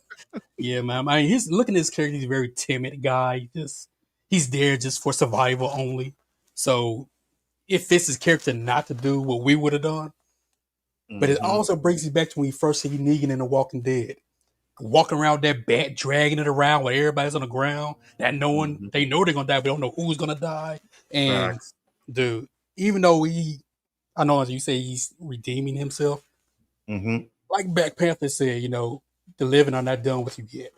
yeah, man. I mean, he's looking at his character. He's a very timid guy. He's there just for survival only. So it fits his character not to do what we would have done. But it also brings you back to when you first see Negan in The Walking Dead. Walking around that bat, dragging it around where everybody's on the ground, that knowing they know they're gonna die, but don't know who's gonna die. And dude, even though I know as you say he's redeeming himself, like Black Panther said, the living are not done what you get.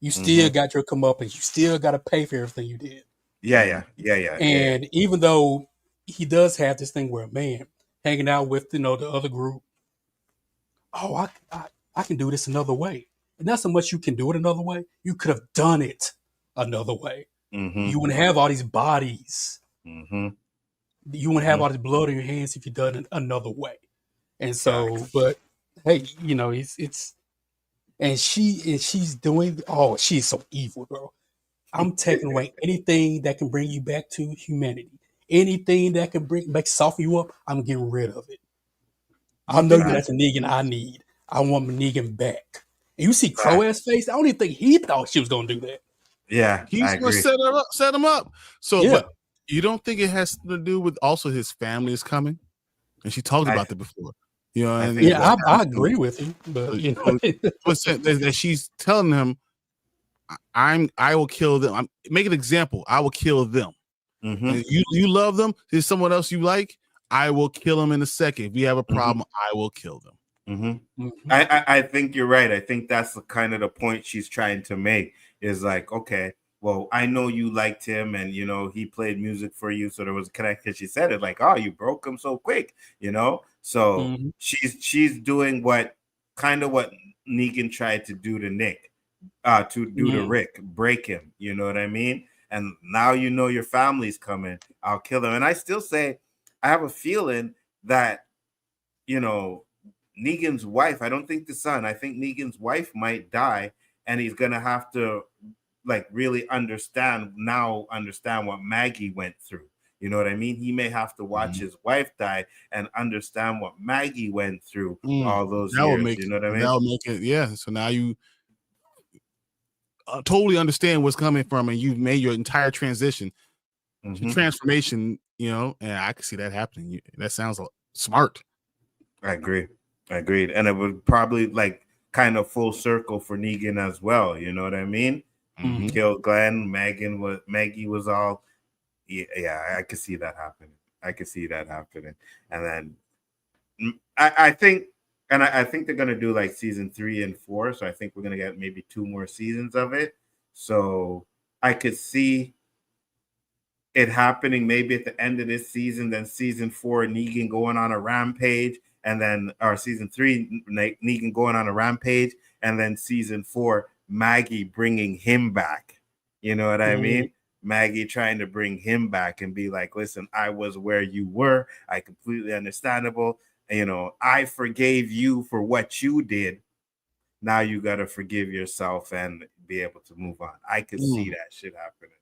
You still got your comeuppance. You still got to pay for everything you did. Yeah. And even though he does have this thing where, man, hanging out with the other group, I can do this another way. And not so much you can do it another way. You could have done it another way. You wouldn't have all these bodies. You wouldn't have all this blood on your hands if you done it another way. And so, but hey, she's doing. Oh, she's so evil, bro. I'm taking away anything that can bring you back to humanity. Anything that can soften you up, I'm getting rid of it. I know you're not the Negan I need. I want my Negan back. And you see Crow-ass face? I don't even think he thought she was going to do that. Yeah, he's going to set him up. So, but you don't think it has to do with also his family is coming? And she talked about that before. I agree with you, but that she's telling him, I will kill them. Make an example. I will kill them. You love them. There's someone else you like. I will kill them in a second. If we have a problem, I will kill them. I think you're right. I think that's the kind of the point she's trying to make is like, okay, well, I know you liked him and, he played music for you. So there was a connection. She said it like, oh, you broke him so quick, So she's doing what Negan tried to do to Nick, to do to Rick, break him. You know what I mean? And now your family's coming. I'll kill them. And I still say, I have a feeling that, Negan's wife, I don't think the son, I think Negan's wife might die, and he's gonna have to really understand what Maggie went through. You know what I mean? He may have to watch his wife die and understand what Maggie went through all those years. You know what I mean? That'll make it, yeah. So now you totally understand what's coming from, and you've made your entire transition, transformation. And I can see that happening. That sounds smart. I agree. Agreed. And it would probably kind of full circle for Negan as well. You know what I mean? Killed Glenn. Maggie was all. Yeah, I could see that happening. And then I think they're gonna do season 3 and 4. So I think we're gonna get maybe 2 more seasons of it. So I could see it happening maybe at the end of this season. Then season 4, Negan going on a rampage. And then, or season 3, Negan going on a rampage, and then season 4, Maggie bringing him back, You know what I mean? Maggie trying to bring him back and be like, listen, I was where you were. I completely understandable. You know, I forgave you for what you did. Now you got to forgive yourself and be able to move on. I could see that shit happening.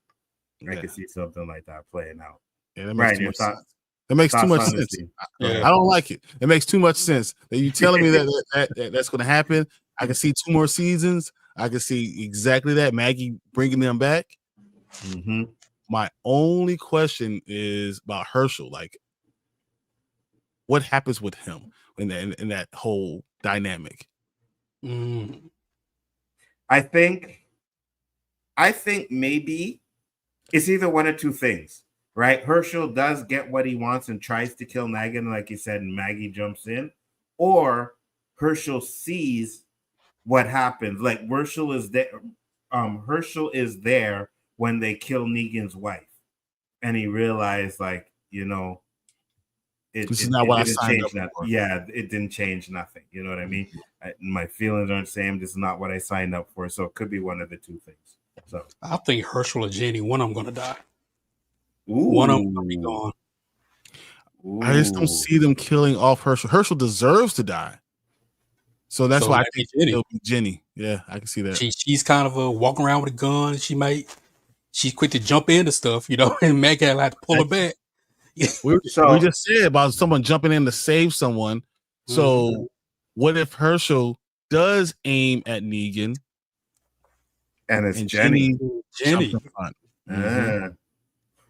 I could see something like that playing out. Yeah, that makes Right. too much sense. That makes too much sense. I don't like it. It makes too much sense. That you telling me that's going to happen. I can see 2 more seasons. I can see exactly that. Maggie bringing them back. My only question is about Herschel. Like, what happens with him in that whole dynamic? I think maybe it's either one or two things, right? Herschel does get what he wants and tries to kill Negan, like you said, and Maggie jumps in, or Herschel sees what happens. Like Herschel is there. Herschel is there when they kill Negan's wife, and he realized, like, you know, this is not what I signed up for. Yeah, it didn't change nothing. You know what I mean? My feelings aren't the same. This is not what I signed up for. So it could be one of the two things. So I think Herschel or Jenny, one of them gonna die. One of them gonna be gone. I just don't see them killing off Herschel. Herschel deserves to die. So that's why I think it'll be Jenny. Yeah, I can see that. She's kind of walking around with a gun. She's quick to jump into stuff, you know, and Maggie had to pull her back. We just said about someone jumping in to save someone. So what if Herschel does aim at Negan? And it's Jenny. Mm-hmm.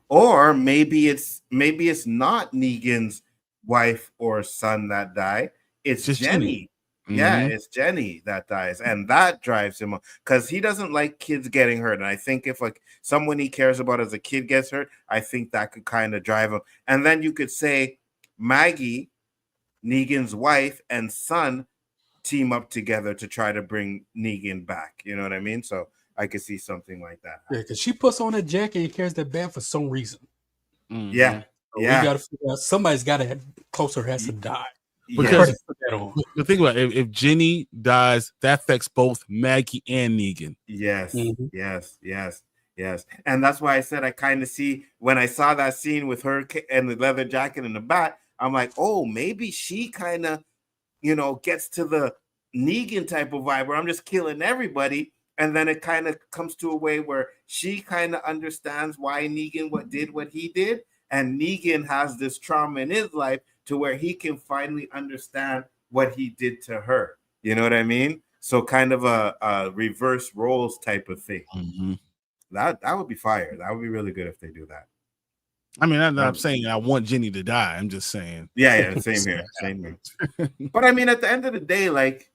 Or maybe it's not Negan's wife or son that die. It's just Jenny. Yeah, it's Jenny that dies, and that drives him because he doesn't like kids getting hurt. And I think if like someone he cares about as a kid gets hurt, I think that could kind of drive him. And then you could say Maggie, Negan's wife and son, team up together to try to bring Negan back. You know what I mean? So I could see something like that. Yeah, because she puts on a jacket and carries that bag for some reason. Yeah, so we got to figure out somebody's got to closer has to die. Because the thing about it, if Jenny dies, that affects both Maggie and Negan. Yes, yes. And that's why I said I kind of see when I saw that scene with her and the leather jacket and the bat, I'm like, oh, maybe she kind of, you know, gets to the Negan type of vibe where I'm just killing everybody. And then it kind of comes to a way where she kind of understands why Negan did what he did. And Negan has this trauma in his life to where he can finally understand what he did to her. You know what I mean? So kind of a reverse roles type of thing. That would be fire. That would be really good if they do that. I mean, I'm saying I want Jenny to die. I'm just saying. Yeah, same here. Same here. But I mean, at the end of the day, like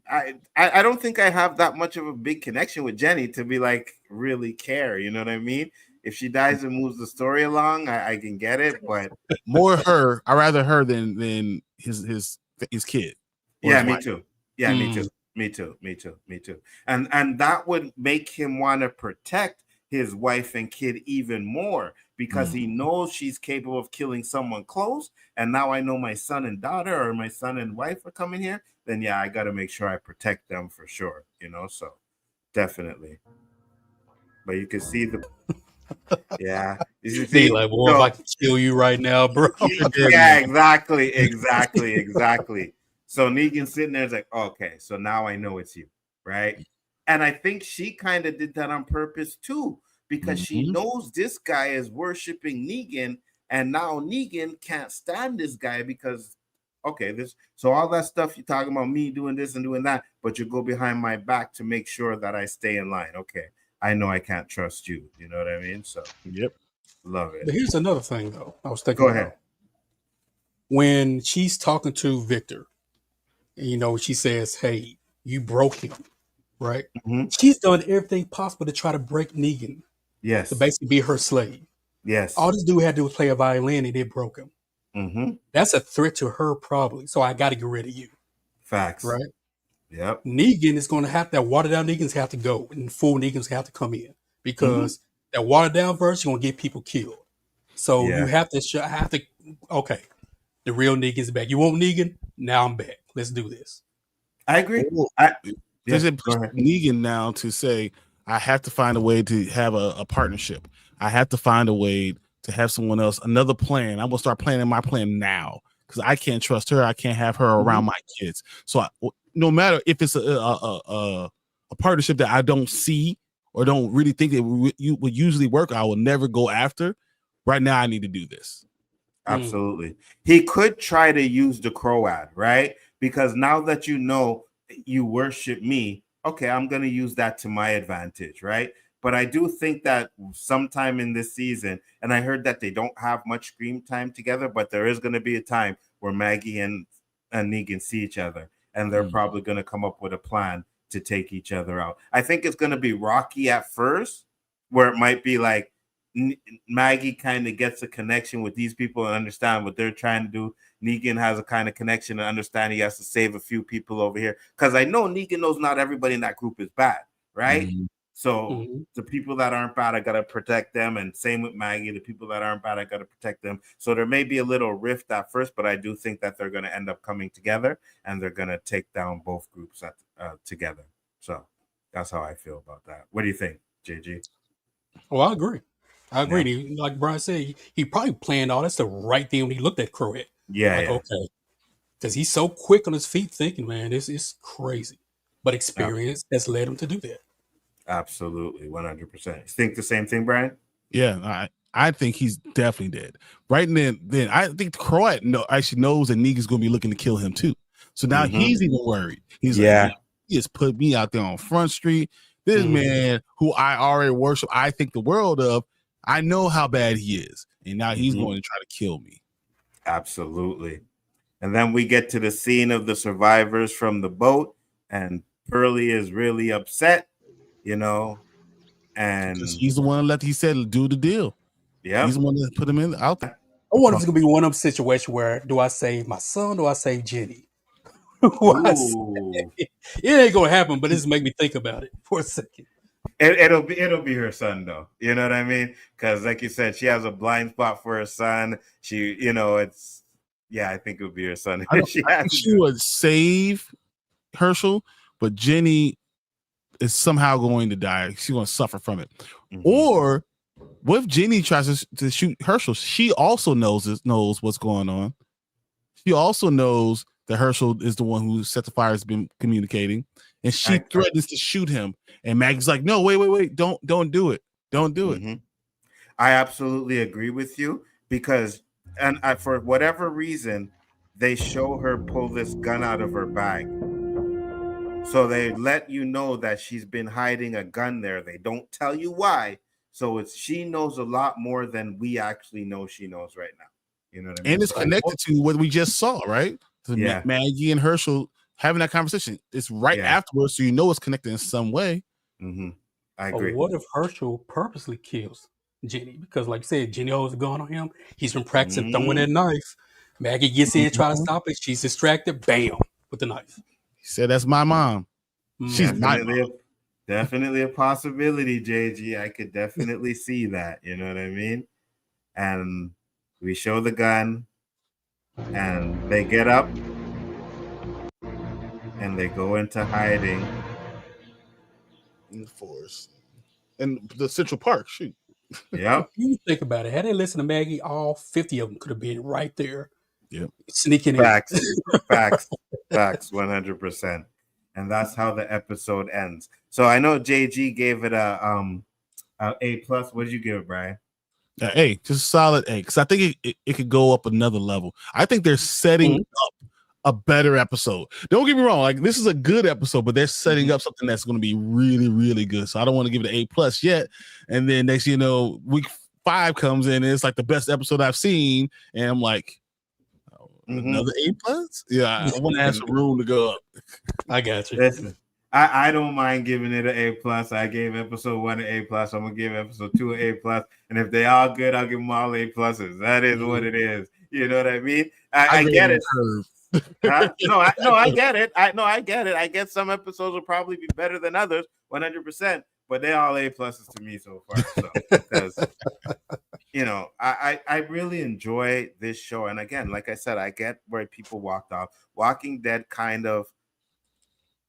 I don't think I have that much of a big connection with Jenny to be like really care. You know what I mean? If she dies and moves the story along, I can get it, but more her. I rather her than his kid. Yeah, me too. Yeah, me too. And that would make him want to protect his wife and kid even more because he knows she's capable of killing someone close. And now I know my son and daughter or my son and wife are coming here. Then yeah, I got to make sure I protect them for sure. You know, so definitely. But you can see the. Yeah, you see, like, boy, if I can kill you right now, bro. Yeah, exactly. So Negan's sitting there, is like, okay, so now I know it's you, right? And I think she kind of did that on purpose too, because she knows this guy is worshiping Negan, and now Negan can't stand this guy because, okay, so all that stuff you're talking about me doing this and doing that, but you go behind my back to make sure that I stay in line. Okay. I know I can't trust you. You know what I mean? So, love it. But here's another thing, though. I was thinking. Go ahead. When she's talking to Victor, you know, she says, "Hey, you broke him, right?" She's done everything possible to try to break Negan. Yes. To basically be her slave. Yes. All this dude had to do was play a violin, and it broke him. That's a threat to her, probably. So I got to get rid of you. Facts. Right. Yep. Negan is going to have that watered down Negans have to go and full Negans have to come in because that watered down version going to get people killed. So you have to okay, the real Negan's back. You want Negan? Now I'm back. Let's do this. I agree. Yeah, Does it push Negan now to say, I have to find a way to have a partnership. I have to find a way to have someone else, another plan. I'm gonna start planning my plan now because I can't trust her. I can't have her around my kids. So no matter if it's a partnership that I don't see or don't really think it would usually work, I will never go after. Right now, I need to do this. Absolutely. He could try to use the Crow ad, right? Because now that you know you worship me, okay, I'm going to use that to my advantage, right? But I do think that sometime in this season, and I heard that they don't have much screen time together, but there is going to be a time where Maggie and Negan see each other, and they're probably going to come up with a plan to take each other out. I think it's going to be rocky at first, where it might be like Maggie kind of gets a connection with these people and understand what they're trying to do. Negan has a kind of connection and understand he has to save a few people over here. Because I know Negan knows not everybody in that group is bad, right? So the people that aren't bad, I got to protect them. And same with Maggie, the people that aren't bad, I got to protect them. So there may be a little rift at first, but I do think that they're going to end up coming together and they're going to take down both groups together. So that's how I feel about that. What do you think, JG? Well, I agree. Like Brian said, he probably planned all that's the right thing when he looked at Crowhead. Okay. Because he's so quick on his feet thinking, man, this is crazy. But experience has led him to do that. Absolutely, 100%. You think the same thing, Brian? Yeah, I think he's definitely dead. Right then I think Croat actually knows that Negan's going to be looking to kill him too. So now he's even worried. He's like, he just put me out there on Front Street. This man who I already worship, I think the world of, I know how bad he is. And now he's going to try to kill me. Absolutely. And then we get to the scene of the survivors from the boat, and Pearlie is really upset, you know, and because he's the one he said do the deal. Yeah, he's the one that put him out there. I wonder if it's gonna be one of them situations where do I save my son, do I save Jenny? It ain't gonna happen, but it's make me think about it for a second. It'll be her son though. You know what I mean? Because like you said, she has a blind spot for her son. She, you know, I think it would be her son. I think she would save Herschel, but Jenny is somehow going to die. She's going to suffer from it. Or what if Jenny tries to shoot Herschel? She also knows what's going on. She also knows that Herschel is the one who set the fire, has been communicating, and she threatens to shoot him. And Maggie's like, no, wait, don't do it. Don't do it. I absolutely agree with you because, for whatever reason, they show her pull this gun out of her bag. So they let you know that she's been hiding a gun there. They don't tell you why. So she knows a lot more than we actually know she knows right now. You know what I mean? And it's connected to what we just saw, right? So Maggie and Herschel having that conversation. It's right afterwards, so you know it's connected in some way. I agree. But what if Herschel purposely kills Jenny? Because like I said, Jenny holds a gun on him. He's been practicing throwing that knife. Maggie gets in, try to stop it. She's distracted. Bam, with the knife. He said, that's my mom. She's definitely a possibility, JG. I could definitely see that. You know what I mean? And we show the gun, and they get up, and they go into hiding in the forest, in the Central Park. Shoot. Yeah. You think about it. Had they listened to Maggie, all 50 of them could have been right there. Yep. Sneaking facts, 100%. And that's how the episode ends. So I know JG gave it a A+. What did you give it, Brian? A, just solid A, because I think it could go up another level. I think they're setting up a better episode. Don't get me wrong, like this is a good episode, but they're setting up something that's going to be really, really good. So I don't want to give it an A+ yet. And then next, week 5 comes in, and it's like the best episode I've seen, and I'm like, another A+? Yeah, I want to have some room to go up. I got you. Listen, I don't mind giving it an A+. I gave episode 1 an A+. I'm gonna give episode 2 an A+. And if they all good, I'll give them all A+. That is what it is. You know what I mean? I get it. No, I get it. I get it. I get some episodes will probably be better than others, 100%. But they all A+ to me so far. So, because I really enjoy this show. And again, like I said, I get where people walked off. Walking Dead kind of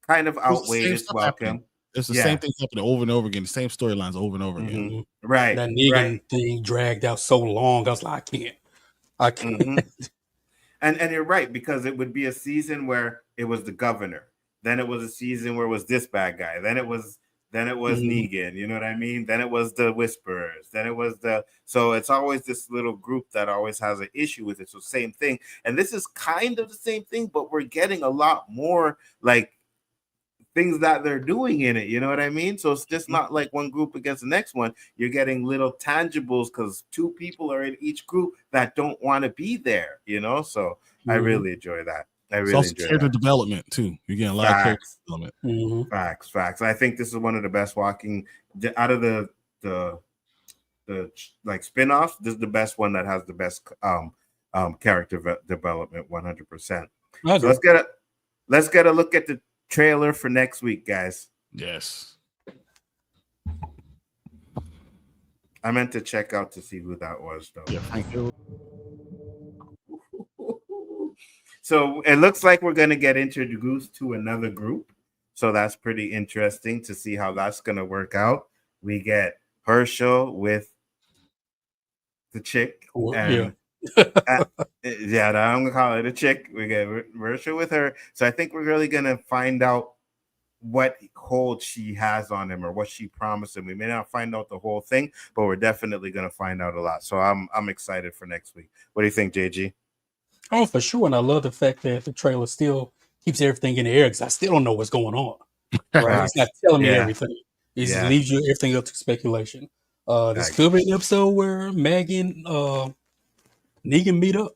kind of It's the outweighed same its stuff happening. welcome. It's the same thing happening over and over again. The same storylines over and over again. Mm-hmm. Right. That Negan Right. thing dragged out so long. I was like, I can't. Mm-hmm. And you're right, because it would be a season where it was the governor. Then it was a season where it was this bad guy. Then it was Negan. You know what I mean? Then it was the Whisperers. Then it was so it's always this little group that always has an issue with it. So same thing. And this is kind of the same thing, but we're getting a lot more like things that they're doing in it. You know what I mean? So it's just not like one group against the next one. You're getting little tangibles because two people are in each group that don't want to be there, you know? So I really enjoy that. I really also enjoy character that. development too. You're getting a lot of character development. Facts. I think this is one of the best walking out of the like spin-offs. This is the best one that has the best character development 100%. So let's get a look at the trailer for next week, guys. Yes. I meant to check out to see who that was, though. Yeah, thank you. So it looks like we're going to get introduced to another group. So that's pretty interesting to see how that's going to work out. We get Herschel with the chick. And, yeah, I'm going to call it a chick. We get Herschel with her. So I think we're really going to find out what hold she has on him or what she promised him. We may not find out the whole thing, but we're definitely going to find out a lot. So I'm excited for next week. What do you think, JG? Oh, for sure. And I love the fact that the trailer still keeps everything in the air because I still don't know what's going on. Right? It's not telling me everything. It just leaves you everything up to speculation. This could be an episode where Maggie and Negan meet up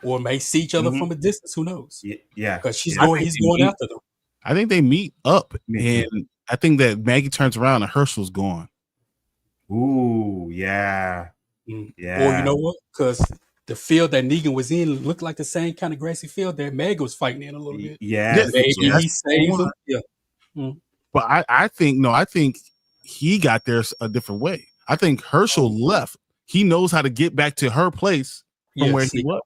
or may see each other from a distance. Who knows? Yeah. Because he's going after them. I think they meet up, and I think that Maggie turns around and Herschel's gone. Ooh, yeah. Yeah. Or you know what? Because the field that Negan was in looked like the same kind of grassy field that Maggie was fighting in a little bit. Yeah. Maybe he saved him. Yeah. But I think he got there a different way. I think Herschel left. He knows how to get back to her place from where he was.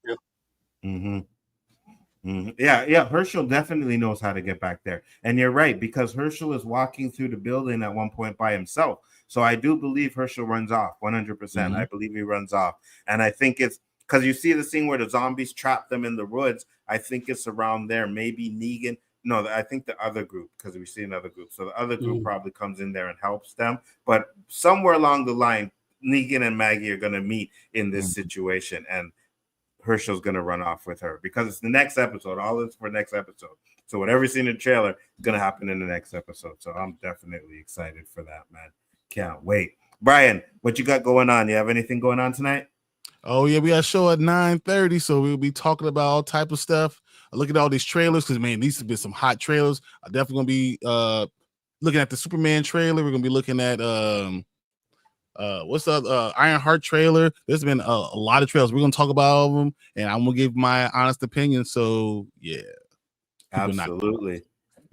Yeah. Herschel definitely knows how to get back there. And you're right, because Herschel is walking through the building at one point by himself. So I do believe Herschel runs off 100%. I believe he runs off. And I think it's because you see the scene where the zombies trap them in the woods. I think it's around there. Maybe Negan. No, I think the other group, because we see another group. So the other group probably comes in there and helps them. But somewhere along the line, Negan and Maggie are going to meet in this situation. And Herschel's going to run off with her because it's the next episode. All this for next episode. So whatever you see in the trailer is going to happen in the next episode. So I'm definitely excited for that, man. Can't wait. Brian, what you got going on? You have anything going on tonight? Oh, yeah, we got a show at 9:30, so we'll be talking about all type of stuff. I look at all these trailers because, man, these have been some hot trailers. I'm definitely going to be looking at the Superman trailer. We're going to be looking at what's the Ironheart trailer. There's been a lot of trailers. We're going to talk about all of them, and I'm going to give my honest opinion. So, yeah. Absolutely.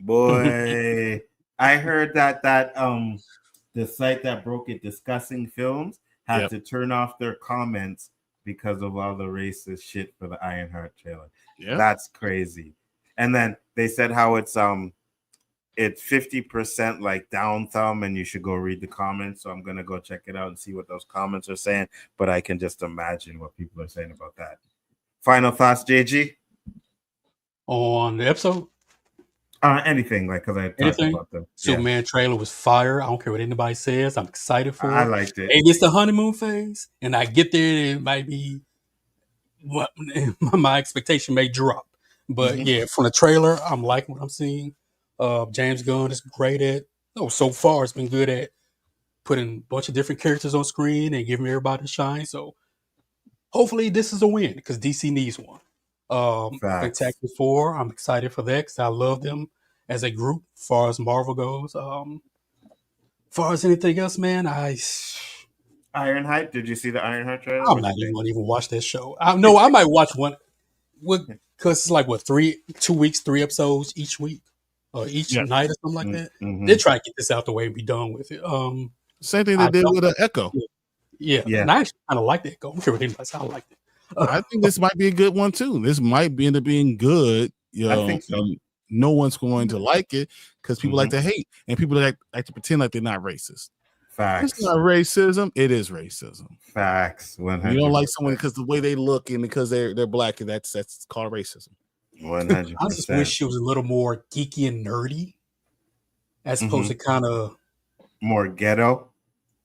Boy, I heard that the site that broke it, Discussing Films, had to turn off their comments because of all the racist shit for the Ironheart trailer. Yeah, that's crazy. And then they said how it's 50% like down thumb, and you should go read the comments. So I'm gonna go check it out and see what those comments are saying. But I can just imagine what people are saying about that. Final thoughts, JG, on the episode. Anything, like, because I talked about them. Superman trailer was fire. I don't care what anybody says. I'm excited for it. I liked it. Maybe it's the honeymoon phase, and I get there, it might be what my expectation may drop. But yeah, from the trailer, I'm liking what I'm seeing. James Gunn is great at. So far it's been good at putting a bunch of different characters on screen and giving everybody a shine. So hopefully this is a win because DC needs one. Fantastic Four, I'm excited for that because I love them as a group as far as Marvel goes. As far as anything else, man, Ironheart, did you see the Ironheart trailer? I'm not even going to even watch that show. I might watch one because it's like 2 weeks, 3 episodes each week or each night or something like that. They try to get this out the way and be done with it. Same thing they did with Echo. Yeah. And I actually kind of like that Echo. I'm sure anybody I liked it. I think this might be a good one too. This might end up being good. You know, I think so. no one's going to like it because people like to hate and people like to pretend like they're not racist. Facts. It's not racism. It is racism. Facts. 100%. You don't like someone because the way they look and because they're black, and that's called racism. 100%. I just wish she was a little more geeky and nerdy, as opposed to kind of more ghetto.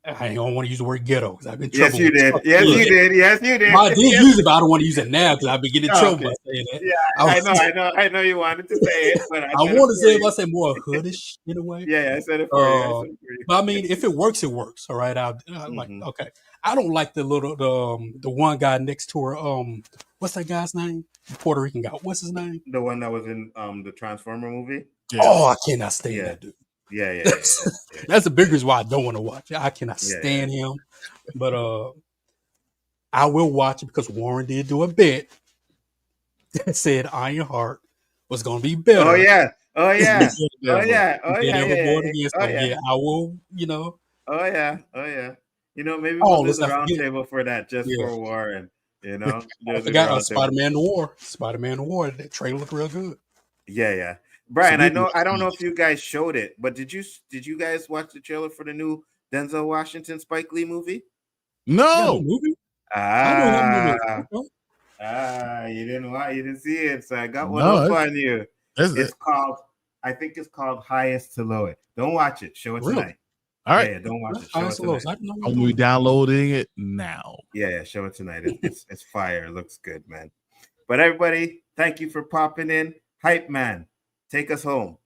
I don't want to use the word ghetto because I've been in Yes, trouble. you did. Yes, you did. Yes, you did. I did use it, but I don't want to use it now because I've been getting in trouble by saying that. Yeah, I know you wanted to say it, but I want to say it, but I say more hoodish in a way. Yeah, I said it for you. But I mean, if it works, it works. All right. Like, okay. I don't like the one guy next to her. What's that guy's name? The Puerto Rican guy. What's his name? The one that was in the Transformer movie. Yeah. Oh, I cannot stand that dude. Yeah. That's the big reason why I don't want to watch it. I cannot stand him. But I will watch it because Warren did do a bet that said Ironheart was going to be better. Oh yeah. I will. Oh yeah. Maybe we'll do the roundtable for that just for Warren. I forgot Spider-Man Noir. That trailer looked real good. Yeah. Brian, I don't know if you guys showed it, but did you guys watch the trailer for the new Denzel Washington Spike Lee movie? No. Movie? You didn't see it, so I got one up on you. I think it's called Highest to Lowest. Don't watch it. Show it tonight. All right. Yeah, don't watch it. Show it tonight. I'm gonna be downloading it now. Yeah, show it tonight. It's fire. It looks good, man. But everybody, thank you for popping in. Hype Man, take us home.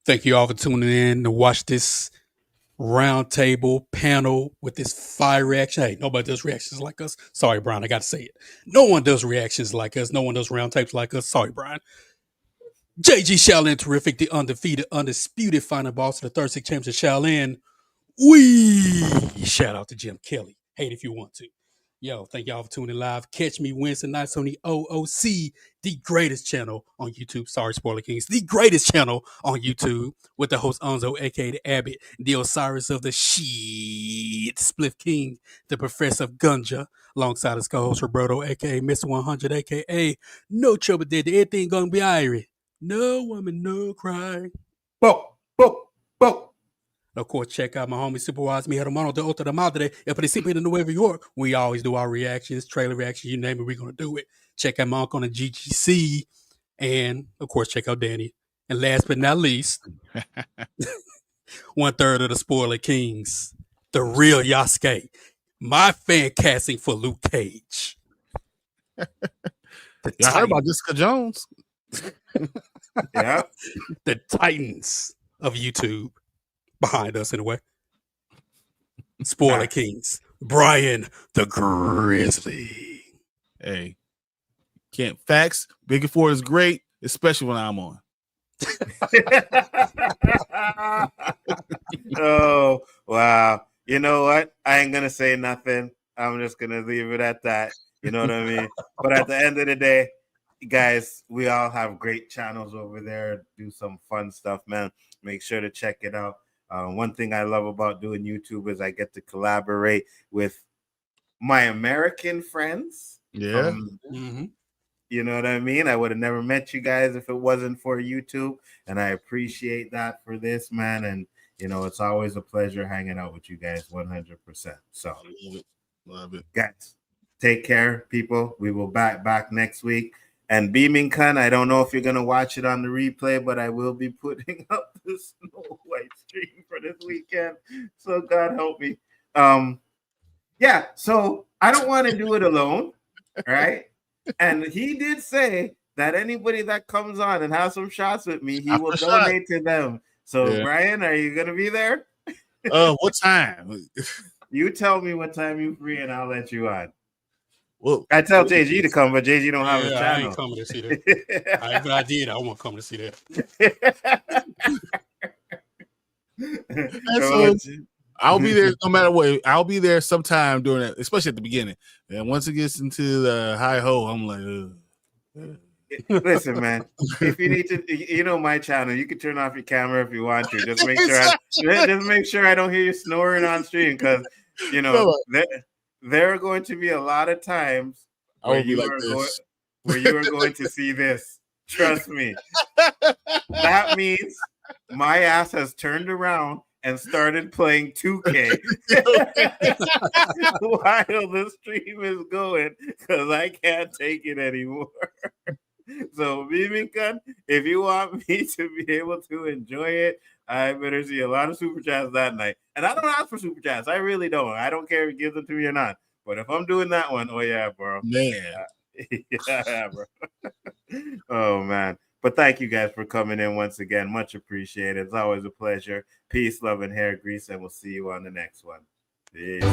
Thank you all for tuning in to watch this roundtable panel with this fire reaction. Hey, nobody does reactions like us. Sorry, Brian, I got to say it. No one does reactions like us. No one does roundtables like us. Sorry, Brian. JG Shaolin Terrific, the undefeated, undisputed final boss of the 36 champions of Shaolin. Shout out to Jim Kelly. Hate if you want to. Yo, thank y'all for tuning live. Catch me Wednesday nights on the OOC, the greatest channel on YouTube. Sorry, Spoiler Kings. The greatest channel on YouTube with the host Nzo, a.k.a. the Abbott, the Osiris of the shit, Spliff King, the Professor of Gunja, alongside his co-host Roberto, a.k.a. Mr. 100, a.k.a. No Trouble Did. Everything gonna be irie. No woman, no cry. Bo. Of course, check out my homie Superwise, mi hermano de otra madre, el príncipe de Nueva York. We always do our reactions, trailer reactions, you name it, we're going to do it. Check out my uncle on the GGC. And, of course, check out Danny. And last but not least, 1/3 of the Spoiler Kings, the real Yasuke, my fan casting for Luke Cage. I heard about Jessica Jones. Yeah. The Titans of YouTube. Behind us, in a way. Spoiler Kings. Brian the Grizzly. Hey, can't facts. Big Four is great, especially when I'm on. Oh, wow. You know what? I ain't going to say nothing. I'm just going to leave it at that. You know what I mean? But at the end of the day, guys, we all have great channels over there. Do some fun stuff, man. Make sure to check it out. One thing I love about doing YouTube is I get to collaborate with my American friends. Yeah. You know what I mean? I would have never met you guys if it wasn't for YouTube. And I appreciate that for this, man. And, it's always a pleasure hanging out with you guys 100%. So, love it. Guys, take care, people. We will back next week. And Beaming Con, I don't know if you're going to watch it on the replay, but I will be putting up the Snow White stream for this weekend. So God help me. Yeah, so I don't want to do it alone, right? And he did say that anybody that comes on and has some shots with me, he will donate to them. So, Brian, are you going to be there? What time? You tell me what time you're free, and I'll let you on. Well, I tell JG to come, but JG don't have a channel. I ain't coming to see that. If I did, I won't come to see that. I'll be there no matter what. I'll be there sometime during it, especially at the beginning. And once it gets into the high ho, I'm like, Listen, man. If you need to, my channel. You can turn off your camera if you want to. Just make sure I don't hear you snoring on stream, because there are going to be a lot of times where you are going to see this. Trust me. That means my ass has turned around and started playing 2K while the stream is going because I can't take it anymore. So, Biminkan, if you want me to be able to enjoy it, I better see a lot of super chats that night. And I don't ask for super chats. I really don't. I don't care if you give them to me or not. But if I'm doing that one, oh yeah, bro. Man. Yeah, bro. Oh man. But thank you guys for coming in once again. Much appreciated. It's always a pleasure. Peace, love, and hair grease, and we'll see you on the next one. Peace.